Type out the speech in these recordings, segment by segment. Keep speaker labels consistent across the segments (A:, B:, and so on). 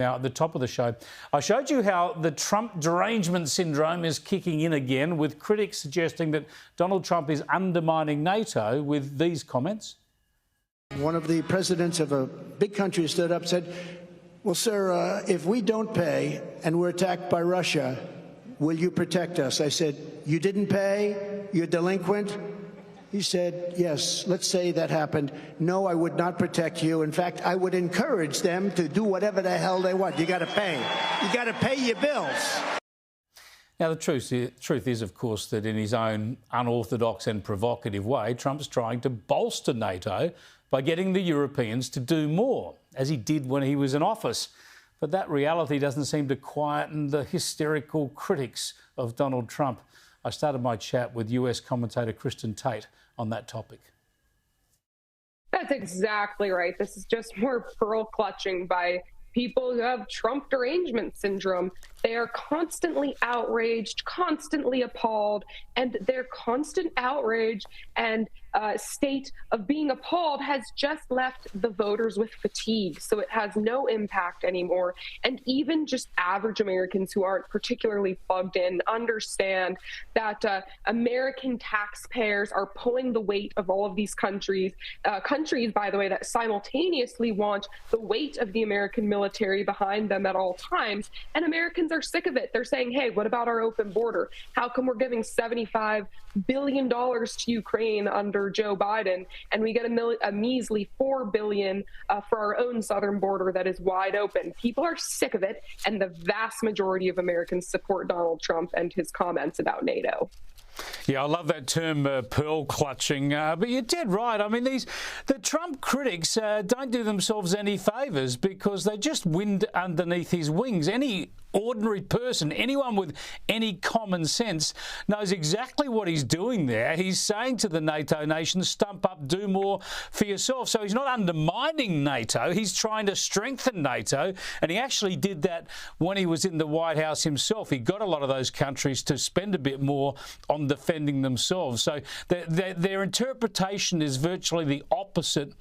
A: Now, at the top of the show, I showed you how the Trump derangement syndrome is kicking in again, with critics suggesting that Donald Trump is undermining NATO with these comments.
B: One of the presidents of a big country stood up and said, well, sir, if we don't pay and we're attacked by Russia, will you protect us? I said, you didn't pay? You're delinquent? He said, yes, let's say that happened. No, I would not protect you. In fact, I would encourage them to do whatever the hell they want. You got to pay. You got to pay your bills.
A: Now, the truth is, of course, that in his own unorthodox and provocative way, Trump's trying to bolster NATO by getting the Europeans to do more, as he did when he was in office. But that reality doesn't seem to quieten the hysterical critics of Donald Trump. I started my chat with US commentator Kristin Tate on that topic.
C: That's exactly right. This is just more pearl clutching by people who have Trump derangement syndrome. They are constantly outraged, constantly appalled, and their constant outrage and state of being appalled has just left the voters with fatigue. So it has no impact anymore. And even just average Americans who aren't particularly plugged in understand that American taxpayers are pulling the weight of all of these countries, by the way, that simultaneously want the weight of the American military behind them at all times. And Americans are sick of it. They're saying, hey, what about our open border? How come we're giving $75 billion to Ukraine under Joe Biden, and we get a measly $4 billion for our own southern border that is wide open? People are sick of it, and the vast majority of Americans support Donald Trump and his comments about NATO.
A: Yeah, I love that term, pearl clutching. But you're dead right. I mean, the Trump critics don't do themselves any favours because they just wind underneath his wings. Any ordinary person, anyone with any common sense, knows exactly what he's doing there. He's saying to the NATO nations, stump up, do more for yourself. So he's not undermining NATO. He's trying to strengthen NATO. And he actually did that when he was in the White House himself. He got a lot of those countries to spend a bit more on defending themselves. So their interpretation is virtually the opposite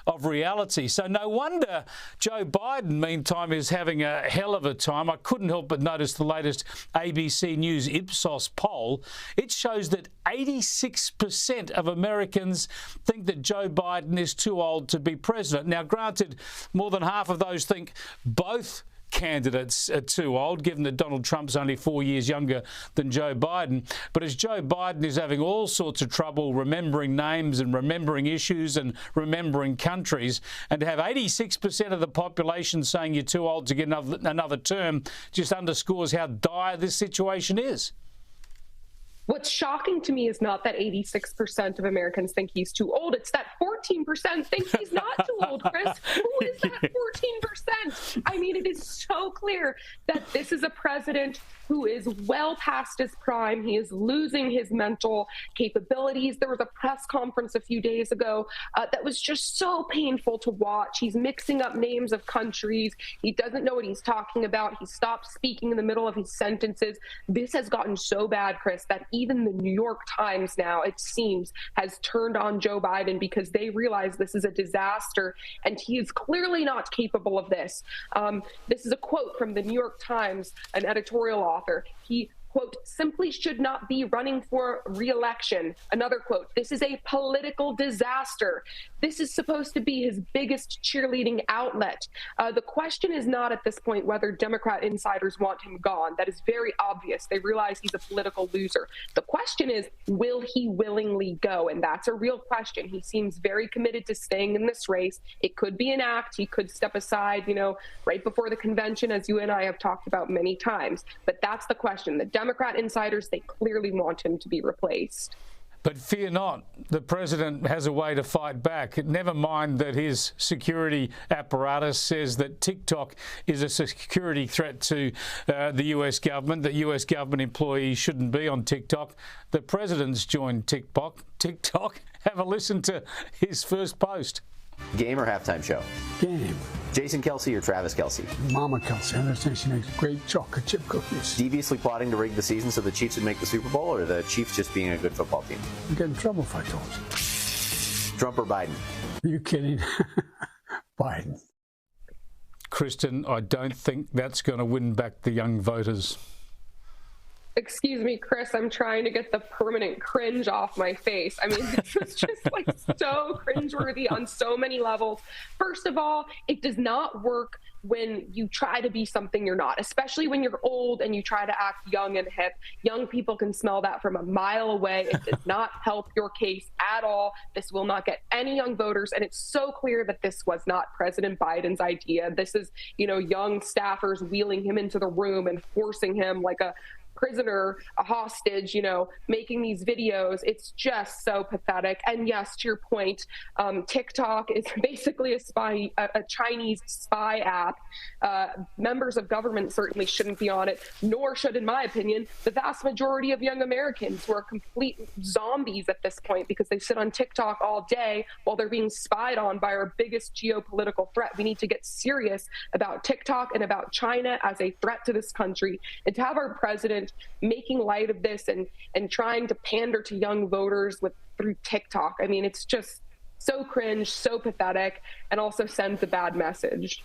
A: of reality. So no wonder Joe Biden, meantime, is having a hell of a time. I couldn't help but notice the latest ABC News Ipsos poll. It shows that 86% of Americans think that Joe Biden is too old to be president. Now, granted, more than half of those think both candidates are too old, given that Donald Trump's only 4 years younger than Joe Biden. But as Joe Biden is having all sorts of trouble remembering names and remembering issues and remembering countries, and to have 86% of the population saying you're too old to get another term just underscores how dire this situation is.
C: What's shocking to me is not that 86% of Americans think he's too old. It's that 14% think he's not too old, Chris. Who is that 14%? I mean, it is so clear that this is a president who is well past his prime. He is losing his mental capabilities. There was a press conference a few days ago that was just so painful to watch. He's mixing up names of countries. He doesn't know what he's talking about. He stops speaking in the middle of his sentences. This has gotten so bad, Chris, that even the New York Times now, it seems, has turned on Joe Biden because they realize this is a disaster and he is clearly not capable of this. This is a quote from the New York Times, an editorial author. He, quote, simply should not be running for re-election. Another quote, this is a political disaster. This is supposed to be his biggest cheerleading outlet. The question is not at this point whether Democrat insiders want him gone. That is very obvious. They realize he's a political loser. The question is, will he willingly go? And that's a real question. He seems very committed to staying in this race. It could be an act. He could step aside, right before the convention, as you and I have talked about many times. But that's the question. The Democrat insiders, they clearly want him to be replaced.
A: But fear not, the president has a way to fight back. Never mind that his security apparatus says that TikTok is a security threat to the US government, that US government employees shouldn't be on TikTok. The president's joined TikTok. Have a listen to his first post.
D: Game or halftime show?
E: Game.
D: Jason Kelce or Travis Kelce?
E: Mama Kelce. I understand she makes great chocolate chip cookies.
D: Deviously plotting to rig the season so the Chiefs would make the Super Bowl, or the Chiefs just being a good football team?
E: I'd get in trouble if I told you.
D: Trump or Biden?
E: Are you kidding? Biden.
A: Kristin, I don't think that's going to win back the young voters.
C: Excuse me, Chris, I'm trying to get the permanent cringe off my face. I mean, this is just like so cringeworthy on so many levels. First of all, it does not work when you try to be something you're not, especially when you're old and you try to act young and hip. Young people can smell that from a mile away. It does not help your case at all. This will not get any young voters. And it's so clear that this was not President Biden's idea. This is, young staffers wheeling him into the room and forcing him like a prisoner, a hostage, making these videos. It's just so pathetic. And yes, to your point, TikTok is basically a Chinese spy app. Members of government certainly shouldn't be on it, nor should, in my opinion, the vast majority of young Americans who are complete zombies at this point because they sit on TikTok all day while they're being spied on by our biggest geopolitical threat. We need to get serious about TikTok and about China as a threat to this country, and to have our president making light of this and trying to pander to young voters through TikTok. I mean, it's just so cringe, so pathetic, and also sends a bad message.